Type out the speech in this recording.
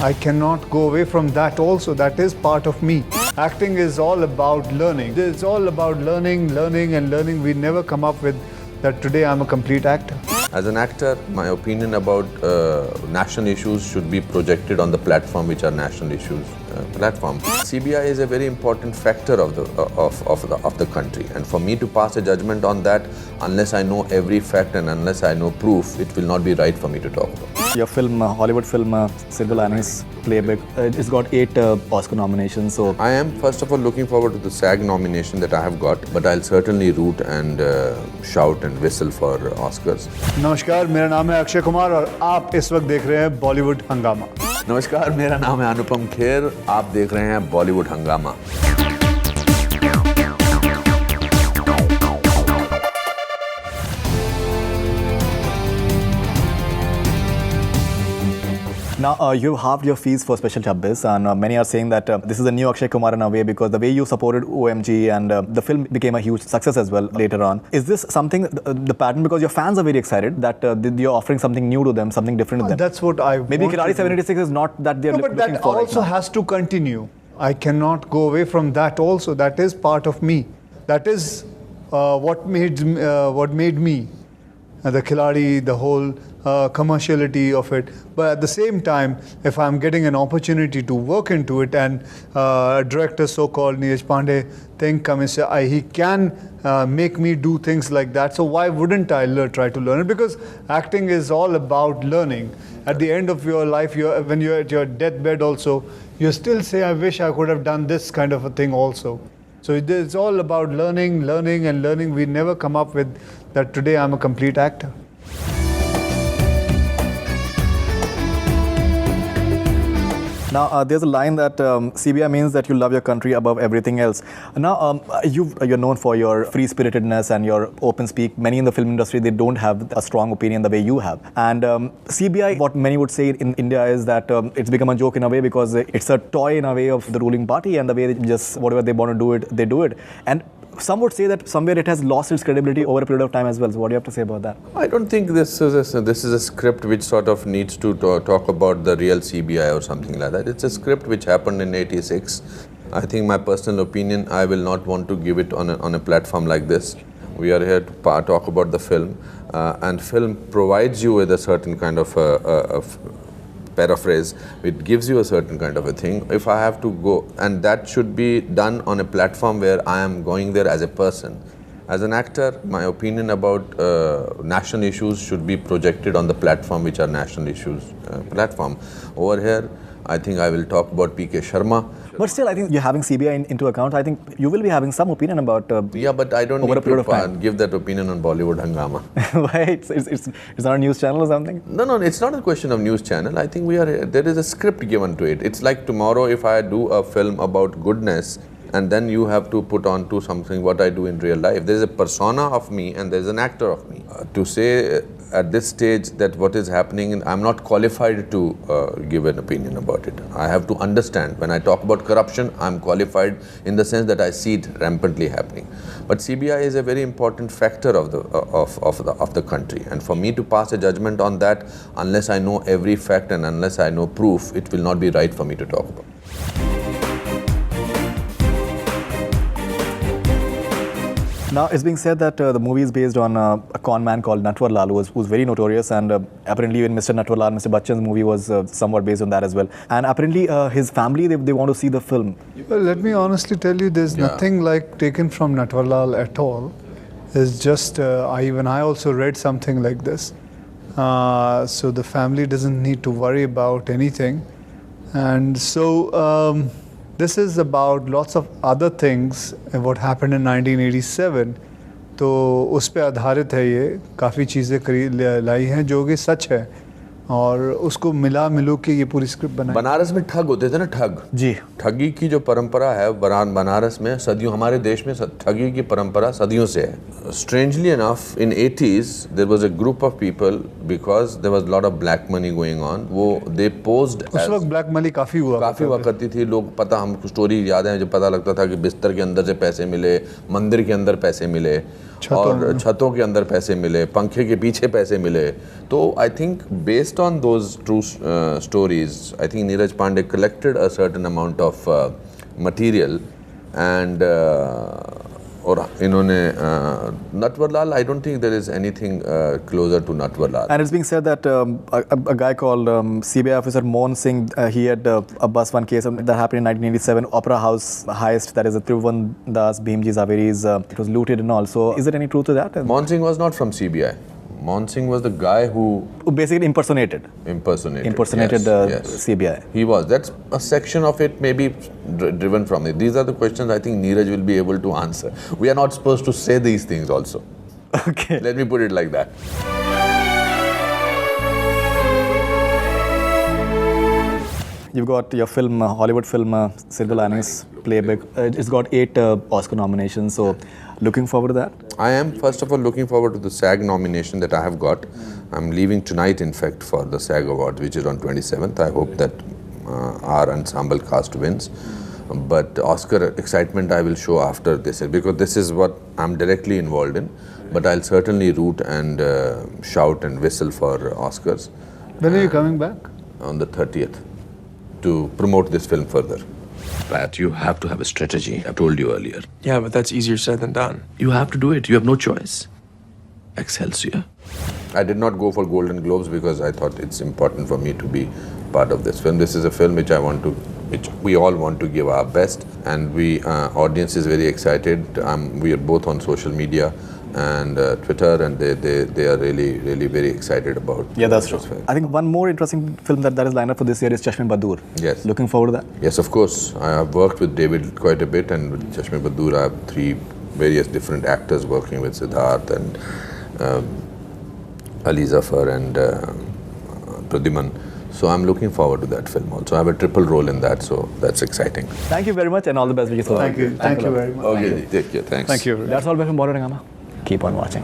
I cannot go away from that also. That is part of me. Acting is all about learning. It's all about learning, learning and learning. We never come up with that today I'm a complete actor. As an actor, my opinion about national issues should be projected on the platform which are national issues platform. CBI is a very important factor of the country, and for me to pass a judgment on that, unless I know every fact and unless I know proof, it will not be right for me to talk about. Your film, Hollywood film, Silver Linings Playbook, it's got 8 Oscar nominations. So I am first of all looking forward to the SAG nomination that I have got, but I'll certainly root and shout and whistle for Oscars. नमस्कार, मेरा नाम है अक्षय कुमार और आप इस वक्त देख रहे हैं बॉलीवुड हंगामा. नमस्कार, मेरा नाम है अनुपम खेर, आप देख रहे हैं बॉलीवुड हंगामा. now you've halved your fees for Special 26, and many are saying that this is a new Akshay Kumar in a way because the way you supported OMG and the film became a huge success as well later on. Is this something, the pattern, because your fans are very excited that you're offering something new to them, something different to them? That's what I Maybe Khiladi 786 is not that they're looking for. But that also has to continue. I cannot go away from that also. That is part of me. That is what made me the Khiladi, the whole commerciality of it. But at the same time, if I'm getting an opportunity to work into it, and director so-called Neeraj Pandey he can make me do things like that. So why wouldn't I try to learn it? Because acting is all about learning. At the end of your life, when you're at your deathbed also, you still say, I wish I could have done this kind of a thing also. So it's all about learning, learning and learning. We never come up with that today I'm a complete actor. Now, there's a line that CBI means that you love your country above everything else. Now, you're known for your free-spiritedness and your open speak. Many in the film industry, they don't have a strong opinion the way you have. And CBI, what many would say in India is that it's become a joke in a way because it's a toy in a way of the ruling party, and the way they just, whatever they want to do it, they do it. And some would say that somewhere it has lost its credibility over a period of time as well. So what do you have to say about that? I don't think this is a script which sort of needs to talk about the real CBI or something like that. It's a script which happened in '86. I think my personal opinion, I will not want to give it on a platform like this. We are here to talk about the film, and film provides you with a certain kind of paraphrase, it gives you a certain kind of a thing. If I have to go, and that should be done on a platform where I am going there as a person. As an actor, my opinion about national issues should be projected on the platform which are national issues platform. Over here, I think I will talk about PK Sharma. But still, I think you're having CBI into account. I think you will be having some opinion about yeah, but I don't need to give that opinion on Bollywood Hangama. Why? It's not a news channel or something? No, it's not a question of news channel. I think there is a script given to it. It's like tomorrow if I do a film about goodness, and then you have to put on to something what I do in real life. There is a persona of me and there is an actor of me. To say at this stage that what is happening, I'm not qualified to give an opinion about it. I have to understand. When I talk about corruption, I'm qualified in the sense that I see it rampantly happening. But CBI is a very important factor of the country, and for me to pass a judgment on that, unless I know every fact and unless I know proof, it will not be right for me to talk about. Now, it's being said that the movie is based on a con man called Natwar Lal, who's very notorious, and apparently even Mr. Natwar Lal, Mr. Bachchan's movie was somewhat based on that as well. And apparently his family, they want to see the film. Well, let me honestly tell you, there's nothing like taken from Natwar Lal at all. It's just, even I also read something like this. So the family doesn't need to worry about anything. And so, this is about lots of other things, what happened in 1987. तो उस पे आधारित है ये, काफ़ी चीज़ें लाई हैं जो कि सच है, और उसको मिलू के ये पूरी स्क्रिप्ट बनाई. बनारस में ठग होते थे ना, ठग जी, ठगी की जो परंपरा है बनारस में सदियों, हमारे देश में ठगी की परंपरा सदियों से है. Strangely enough, in 80s there was a group of people, because there was a lot of black money going on, they posed उस वक्त ब्लैक मनी काफ़ी हुआ करती थी. लोग पता, हमको स्टोरी याद है, जब पता लगता था कि बिस्तर के अंदर से पैसे मिले, मंदिर के अंदर पैसे मिले, और छतों के अंदर पैसे मिले, पंखे के पीछे पैसे मिले. तो I think based on those true stories, I think Neeraj Pandey collected a certain amount of material and और इन्होंने Natwarlal, I don't think there is anything closer to Natwarlal. And it's being said that a guy called CBI officer Mohan Singh, he had a bus one case that happened in 1987, Opera House heist, that is a Tribhuvan Das, Bhimji Zaveri's, it was looted and all. So is there any truth to that? Mohan Singh was not from CBI. Mohan Singh was the guy who basically impersonated yes. CBI. He was. That's a section of it maybe driven from it. These are the questions I think Neeraj will be able to answer. We are not supposed to say these things also. Okay. Let me put it like that. You've got your film, Hollywood film, Silver Linings Playbook. It's got 8 Oscar nominations. So, looking forward to that? I am, first of all, looking forward to the SAG nomination that I have got. I'm leaving tonight, in fact, for the SAG Awards, which is on 27th. I hope that our ensemble cast wins. But Oscar excitement I will show after this, because this is what I'm directly involved in. But I'll certainly root and shout and whistle for Oscars. When are you coming back? On the 30th, to promote this film further. Pat, you have to have a strategy. I told you earlier. Yeah, but that's easier said than done. You have to do it. You have no choice. Excelsior. I did not go for Golden Globes because I thought it's important for me to be part of this film. This is a film which we all want to give our best, and audience is very excited. We are both on social media and Twitter, and they are really very excited about. Yeah, that's true. Film. I think one more interesting film that is lined up for this year is Chashme Badur. Yes. Looking forward to that? Yes, of course. I have worked with David quite a bit, and with Chashme Badur I have 3 various different actors working with Siddharth and Ali Zafar and Pradyuman. So I'm looking forward to that film also. I have a triple role in that, so that's exciting. Thank you very much and all the best. Thank you. Thank you very much. Okay, take care. Thanks. Thank you. That's all from Borderangama. Keep on watching.